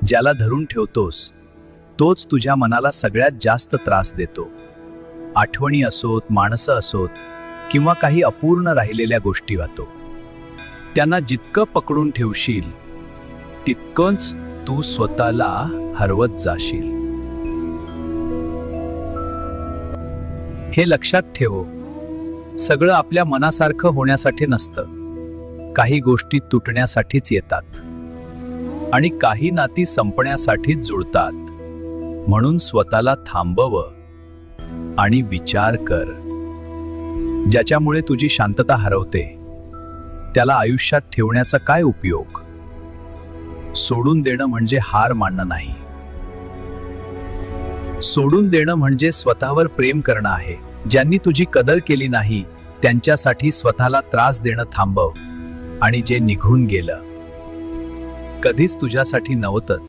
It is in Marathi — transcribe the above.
ज्याला धरून ठेवतोस तोच तुझ्या मनाला सगळ्यात जास्त त्रास देतो. आठवणी असोत, माणसं असोत किंवा काही अपूर्ण राहिलेल्या गोष्टी वाहतो, त्यांना जितकं पकडून ठेवशील तितकंच तू स्वतःला हरवत जाशील. हे लक्षात ठेव, सगळं आपल्या मनासारखं होण्यासाठी नसतं. काही गोष्टी तुटण्यासाठीच येतात आणि काही नाती संपण्यासाठीच जुळतात. म्हणून स्वतःला थांबव आणि विचार कर. ज्याच्यामुळे तुझी शांतता हरवते त्याला आयुष्यात ठेवण्याचा काय उपयोग? सोडून देणं म्हणजे हार मानणं नाही. सोडून देणं म्हणजे स्वतःवर प्रेम करणं आहे. ज्यांनी तुझी कदर केली नाही त्यांच्यासाठी स्वतःला त्रास देणं थांबव. आणि जे निघून गेलं कधीच तुझ्यासाठी नव्हतं